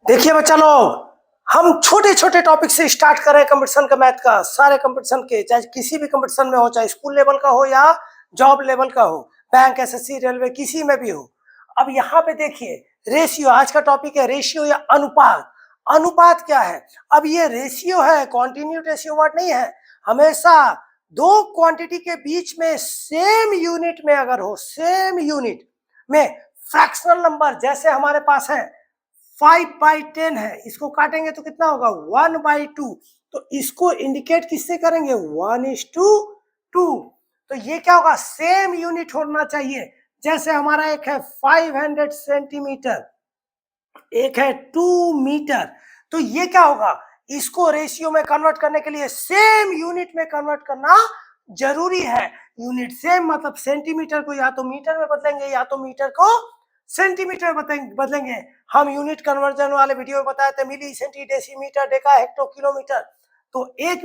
देखिए बच्चा लोग, हम छोटे छोटे टॉपिक से स्टार्ट कर रहे हैं कंपटीशन का, मैथ का। सारे कंपटीशन के, चाहे किसी भी कंपटीशन में हो, चाहे स्कूल लेवल का हो या जॉब लेवल का हो, बैंक, एसएससी, रेलवे, किसी में भी हो। अब यहाँ पे देखिए, रेशियो आज का टॉपिक है। रेशियो या अनुपात। अनुपात क्या है? अब ये रेशियो है, कॉन्टिन्यूट रेशियो वर्ड नहीं है। हमेशा दो क्वांटिटी के बीच में सेम यूनिट में अगर हो, सेम यूनिट में फ्रैक्शनल नंबर, जैसे हमारे पास है 5/10 है, इसको काटेंगे तो कितना होगा? 1/2। तो इसको इंडिकेट किससे करेंगे? 1:2। तो ये क्या होगा? सेम यूनिट होना चाहिए। जैसे हमारा एक है 500 सेंटीमीटर, एक है 2 मीटर। तो ये क्या होगा? इसको रेशियो में कन्वर्ट करने के लिए सेम यूनिट में कन्वर्ट करना जरूरी है। यूनिट सेम मतलब सेंटीमीटर को या तो मीटर में बदलेंगे या तो मीटर को सेंटीमीटर में बदलेंगे। हम यूनिट कन्वर्जन वाले वीडियो में बताए थे, milli, centi, decimetre, deca, hecto, kilometre. तो एक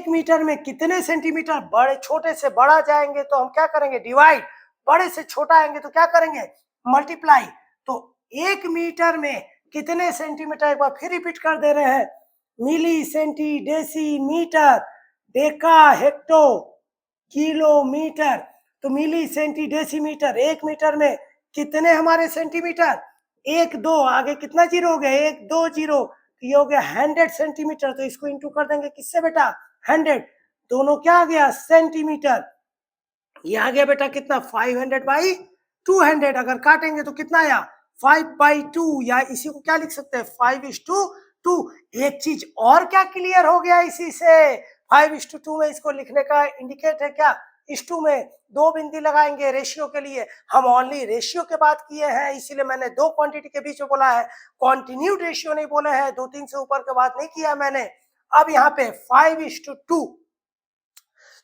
मीटर में कितने सेंटीमीटर? बड़े छोटे से बड़ा जाएंगे तो हम क्या करेंगे? डिवाइड। बड़े से छोटा आएंगे तो क्या करेंगे? मल्टीप्लाई। तो एक मीटर में कितने सेंटीमीटर? एक बार फिर रिपीट कर दे रहे हैं, milli, centi, deci, metre, deca, hecto, kilometre. तो मिली, सेंटी, डेसीमीटर। एक मीटर में कितने हमारे सेंटीमीटर? एक, दो, आगे कितना जीरो हो गया? एक, दो, जीरो। ये हो गया 100 सेंटीमीटर। तो इसको इंटू कर देंगे किससे बेटा? 100। दोनों क्या आ गया? सेंटीमीटर। ये आ गया बेटा कितना? 500/200। अगर काटेंगे तो कितना आया? 5/2। या इसी को क्या लिख सकते हैं? 5:2। एक चीज और क्या क्लियर हो गया इसी से? 5:2 में इसको लिखने का इंडिकेट है क्या? इस टू में दो बिंदी लगाएंगे रेशियो के लिए। हम ओनली रेशियो के बात किए हैं, इसीलिए मैंने दो क्वांटिटी के बीच में बोला है, कॉन्टिन्यूड रेशियो नहीं बोले हैं। 2-3 से ऊपर के बात नहीं किया मैंने। अब यहाँ पे 5:2।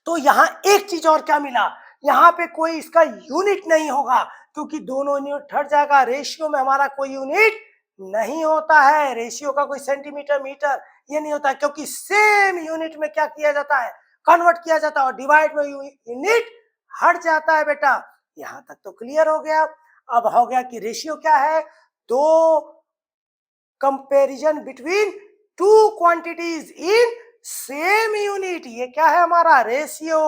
तो यहाँ एक चीज और क्या मिला? यहाँ पे कोई इसका यूनिट नहीं होगा, क्योंकि दोनों यूनिट हट जाएगा। रेशियो में हमारा कोई यूनिट नहीं होता है। रेशियो का कोई सेंटीमीटर, मीटर ये नहीं होता है, क्योंकि सेम यूनिट में क्या किया जाता है? कन्वर्ट किया जाता है। और डिवाइड में यूनिट हट जाता है बेटा। यहाँ तक तो क्लियर हो गया। अब हो गया कि रेशियो क्या है? दो comparison between two quantities in same unit. ये क्या है हमारा? रेशियो।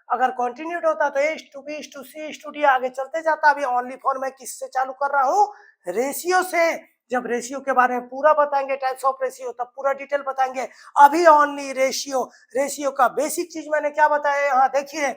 अगर कॉन्टिन्यूड होता तो A:B:C:D आगे चलते जाता। अभी ओनली फॉर मैं किससे चालू कर रहा हूँ? रेशियो से। जब रेशियो के बारे में पूरा बताएंगे, टाइप्स ऑफ रेशियो, तब पूरा डिटेल बताएंगे। अभी ओनली रेशियो। रेशियो का बेसिक चीज मैंने क्या बताया? यहाँ देखिए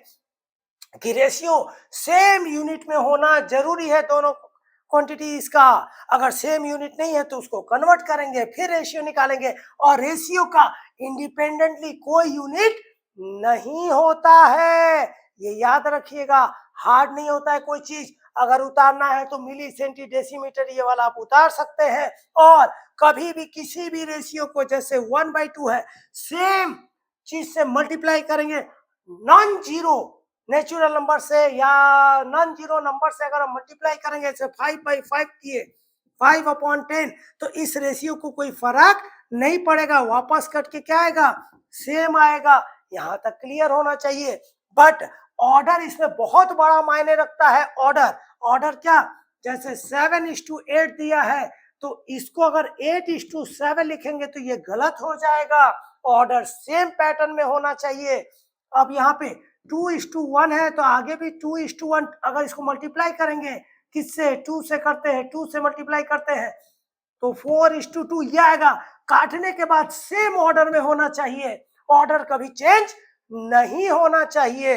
कि रेशियो सेम यूनिट में होना जरूरी है। दोनों क्वांटिटीज का अगर सेम यूनिट नहीं है तो उसको कन्वर्ट करेंगे, फिर रेशियो निकालेंगे। और रेशियो का इंडिपेंडेंटली कोई यूनिट नहीं होता है, ये याद रखिएगा। हार्ड नहीं होता है कोई चीज। अगर उतारना है तो मिली, सेंटी, डेसीमीटर ये वाला आप उतार सकते हैं। और कभी भी किसी भी रेशियो को, जैसे 1/2 है, सेम चीज से मल्टीप्लाई करेंगे नॉन जीरो नेचुरल नंबर से या नॉन जीरो नंबर से अगर हम मल्टीप्लाई करेंगे, जैसे 5/5 किए, 5/10, तो इस रेशियो को कोई फर्क नहीं पड़ेगा। वापस कट के क्या आएगा? सेम आएगा। यहाँ तक क्लियर होना चाहिए। बट ऑर्डर इसमें बहुत बड़ा मायने रखता है। ऑर्डर क्या? जैसे 7:8 दिया है, तो इसको अगर 8:7 लिखेंगे तो ये गलत हो जाएगा। ऑर्डर सेम पैटर्न में होना चाहिए। अब यहाँ पे 2:1 है, तो आगे भी 2:1। अगर इसको मल्टीप्लाई करेंगे किससे? 2 से करते हैं, 2 से मल्टीप्लाई करते हैं तो 4:2 ये आएगा। काटने के बाद सेम ऑर्डर में होना चाहिए। ऑर्डर कभी चेंज नहीं होना चाहिए।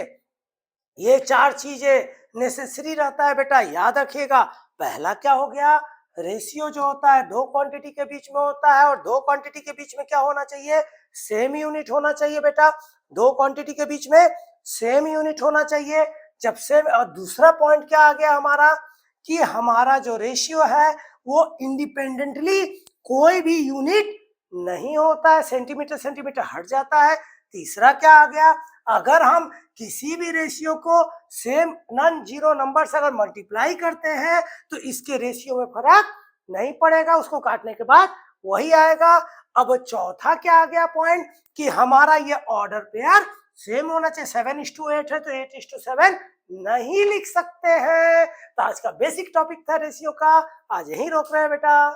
ये चार चीजें नेसेसरी रहता है बेटा, याद रखिएगा। पहला क्या हो गया? रेशियो जो होता है दो क्वांटिटी के बीच में होता है, और दो क्वांटिटी के बीच में क्या होना चाहिए? सेम यूनिट होना चाहिए बेटा। दो क्वांटिटी के बीच में सेम यूनिट होना चाहिए। जब सेम, और दूसरा पॉइंट क्या आ गया हमारा? कि हमारा जो रेशियो है वो इंडिपेंडेंटली कोई भी यूनिट नहीं होता है। सेंटीमीटर सेंटीमीटर हट जाता है। तीसरा क्या आ गया? अगर हम किसी भी रेशियो को सेम नॉन जीरो नंबर से अगर मल्टीप्लाई करते हैं तो इसके रेशियो में फर्क नहीं पड़ेगा, उसको काटने के बाद वही आएगा। अब चौथा क्या आ गया पॉइंट? कि हमारा ये ऑर्डर पेयर सेम होना चाहिए। 7:8 है तो 8:7 नहीं लिख सकते हैं। तो आज का बेसिक टॉपिक था रेशियो का, आज यहीं रोक रहे हैं बेटा।